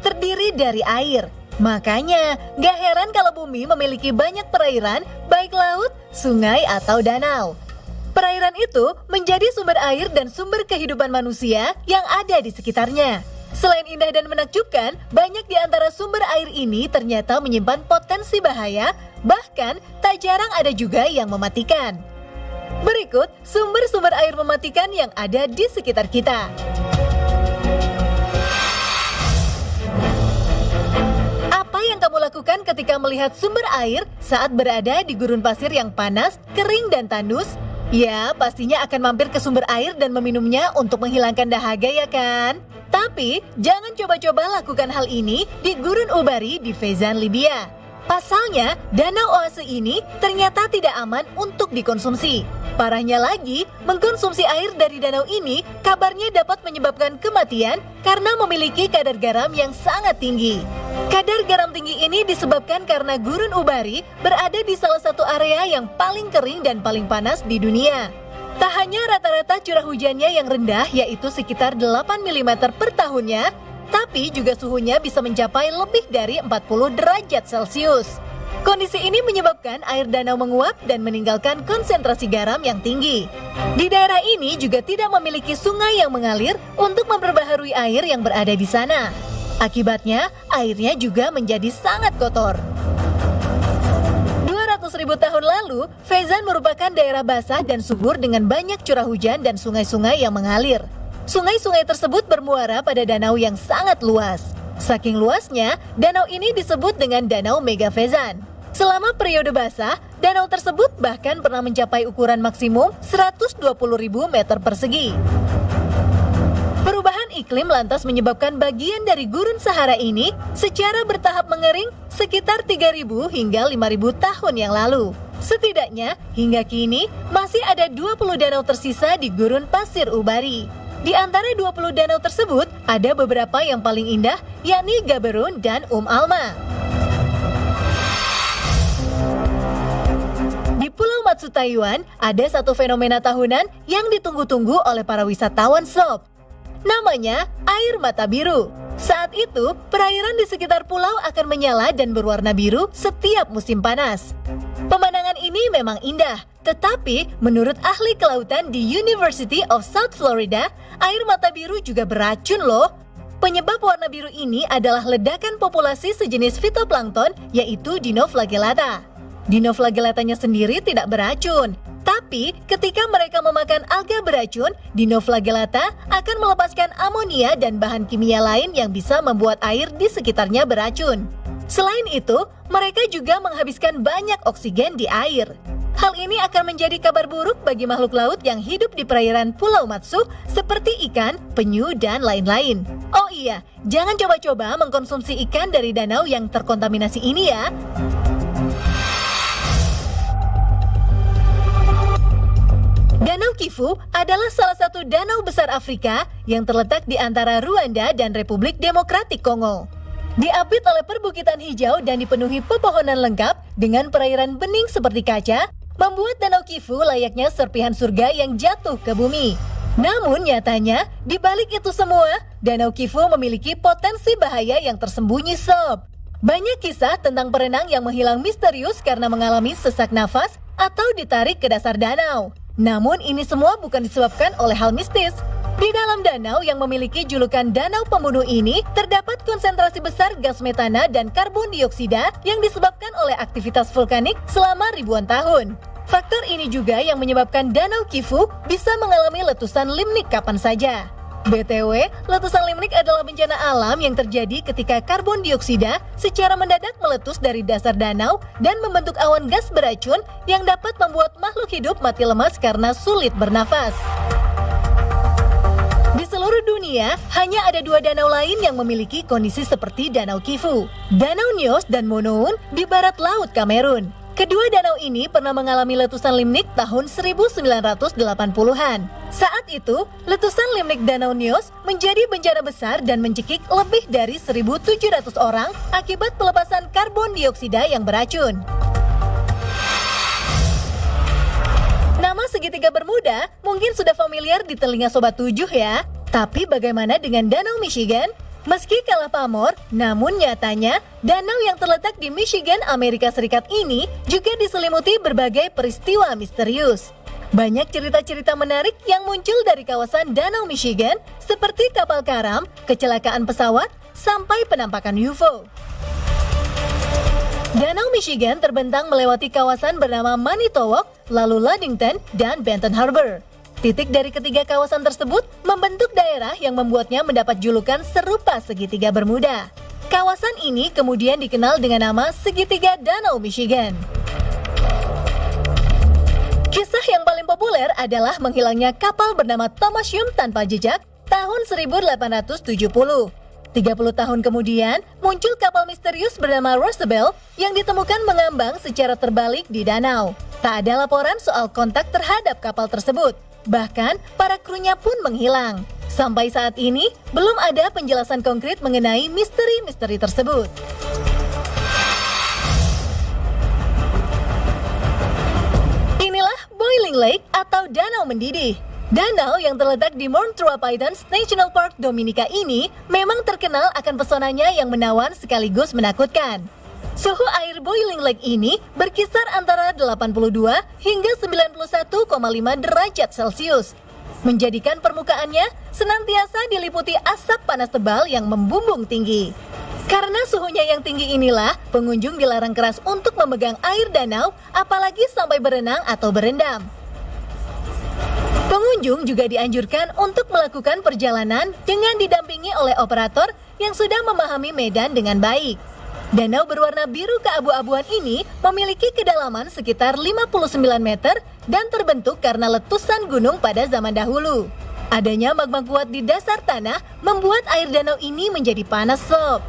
terdiri dari air. Makanya, gak heran kalau bumi memiliki banyak perairan, baik laut, sungai, atau danau. Perairan itu menjadi sumber air dan sumber kehidupan manusia yang ada di sekitarnya. Selain indah dan menakjubkan, banyak di antara sumber air ini ternyata menyimpan potensi bahaya, bahkan tak jarang ada juga yang mematikan. Berikut sumber-sumber air mematikan yang ada di sekitar kita. Apa yang kamu lakukan ketika melihat sumber air saat berada di gurun pasir yang panas, kering, dan tandus? Ya, pastinya akan mampir ke sumber air dan meminumnya untuk menghilangkan dahaga, ya kan? Tapi, jangan coba-coba lakukan hal ini di Gurun Ubari di Fezzan, Libya. Pasalnya, danau oase ini ternyata tidak aman untuk dikonsumsi. Parahnya lagi, mengkonsumsi air dari danau ini kabarnya dapat menyebabkan kematian karena memiliki kadar garam yang sangat tinggi. Kadar garam tinggi ini disebabkan karena Gurun Ubari berada di salah satu area yang paling kering dan paling panas di dunia. Tak hanya rata-rata curah hujannya yang rendah yaitu sekitar 8 mm per tahunnya, tapi juga suhunya bisa mencapai lebih dari 40 derajat Celcius. Kondisi ini menyebabkan air danau menguap dan meninggalkan konsentrasi garam yang tinggi. Di daerah ini juga tidak memiliki sungai yang mengalir untuk memperbaharui air yang berada di sana. Akibatnya, airnya juga menjadi sangat kotor. 200.000 tahun lalu, Fezzan merupakan daerah basah dan subur dengan banyak curah hujan dan sungai-sungai yang mengalir. Sungai-sungai tersebut bermuara pada danau yang sangat luas. Saking luasnya, danau ini disebut dengan Danau Mega Fezzan. Selama periode basah, danau tersebut bahkan pernah mencapai ukuran maksimum 120.000 meter persegi. Perubahan iklim lantas menyebabkan bagian dari Gurun Sahara ini secara bertahap mengering sekitar 3.000 hingga 5.000 tahun yang lalu. Setidaknya, hingga kini masih ada 20 danau tersisa di Gurun Pasir Ubari. Di antara 20 danau tersebut, ada beberapa yang paling indah, yakni Gaberun dan Alma. Di Pulau Matsu, Taiwan, ada satu fenomena tahunan yang ditunggu-tunggu oleh para wisatawan SOP. Namanya air mata biru. Saat itu, perairan di sekitar pulau akan menyala dan berwarna biru setiap musim panas. Pemandangan ini memang indah, tetapi menurut ahli kelautan di University of South Florida, air mata biru juga beracun loh. Penyebab warna biru ini adalah ledakan populasi sejenis fitoplankton, yaitu Dinoflagellata. Dinoflagellatanya sendiri tidak beracun, tapi ketika mereka memakan alga beracun, Dinoflagellata akan melepaskan amonia dan bahan kimia lain yang bisa membuat air di sekitarnya beracun. Selain itu, mereka juga menghabiskan banyak oksigen di air. Hal ini akan menjadi kabar buruk bagi makhluk laut yang hidup di perairan Pulau Matsu seperti ikan, penyu, dan lain-lain. Oh iya, jangan coba-coba mengkonsumsi ikan dari danau yang terkontaminasi ini ya. Danau Kivu adalah salah satu danau besar Afrika yang terletak di antara Rwanda dan Republik Demokratik Kongo. Diapit oleh perbukitan hijau dan dipenuhi pepohonan lengkap dengan perairan bening seperti kaca, membuat Danau Kivu layaknya serpihan surga yang jatuh ke bumi. Namun nyatanya, di balik itu semua, Danau Kivu memiliki potensi bahaya yang tersembunyi sob. Banyak kisah tentang perenang yang menghilang misterius karena mengalami sesak nafas atau ditarik ke dasar danau. Namun ini semua bukan disebabkan oleh hal mistis. Di dalam danau yang memiliki julukan danau pembunuh ini, terdapat konsentrasi besar gas metana dan karbon dioksida yang disebabkan oleh aktivitas vulkanik selama ribuan tahun. Faktor ini juga yang menyebabkan Danau Kivu bisa mengalami letusan limnik kapan saja. BTW, letusan limnik adalah bencana alam yang terjadi ketika karbon dioksida secara mendadak meletus dari dasar danau dan membentuk awan gas beracun yang dapat membuat makhluk hidup mati lemas karena sulit bernafas. Di seluruh dunia, hanya ada 2 danau lain yang memiliki kondisi seperti Danau Kivu, Danau Nyos dan Monoun di barat laut Kamerun. Kedua danau ini pernah mengalami letusan limnik tahun 1980-an. Saat itu, letusan limnik Danau Nyos menjadi bencana besar dan mencekik lebih dari 1.700 orang akibat pelepasan karbon dioksida yang beracun. Nama segitiga Bermuda mungkin sudah familiar di telinga Sobat 7 ya. Tapi bagaimana dengan Danau Michigan? Meski kalah pamor, namun nyatanya danau yang terletak di Michigan, Amerika Serikat ini juga diselimuti berbagai peristiwa misterius. Banyak cerita-cerita menarik yang muncul dari kawasan Danau Michigan seperti kapal karam, kecelakaan pesawat, sampai penampakan UFO. Danau Michigan terbentang melewati kawasan bernama Manitowoc, lalu Ludington, dan Benton Harbor. Titik dari ketiga kawasan tersebut membentuk daerah yang membuatnya mendapat julukan serupa segitiga Bermuda. Kawasan ini kemudian dikenal dengan nama Segitiga Danau Michigan. Kisah yang paling populer adalah menghilangnya kapal bernama Thomas Hume tanpa jejak tahun 1870. 30 tahun kemudian, muncul kapal misterius bernama Rosabelle yang ditemukan mengambang secara terbalik di danau. Tak ada laporan soal kontak terhadap kapal tersebut. Bahkan, para krunya pun menghilang. Sampai saat ini, belum ada penjelasan konkret mengenai misteri-misteri tersebut. Inilah Boiling Lake atau Danau Mendidih. Danau yang terletak di Mount Tawapaitans National Park, Dominika ini memang terkenal akan pesonanya yang menawan sekaligus menakutkan. Suhu air Boiling Lake ini berkisar antara 82 hingga 91,5 derajat Celcius, menjadikan permukaannya senantiasa diliputi asap panas tebal yang membumbung tinggi. Karena suhunya yang tinggi inilah, pengunjung dilarang keras untuk memegang air danau, apalagi sampai berenang atau berendam. Pengunjung juga dianjurkan untuk melakukan perjalanan dengan didampingi oleh operator yang sudah memahami medan dengan baik. Danau berwarna biru keabu-abuan ini memiliki kedalaman sekitar 59 meter dan terbentuk karena letusan gunung pada zaman dahulu. Adanya magma kuat di dasar tanah membuat air danau ini menjadi panas sop.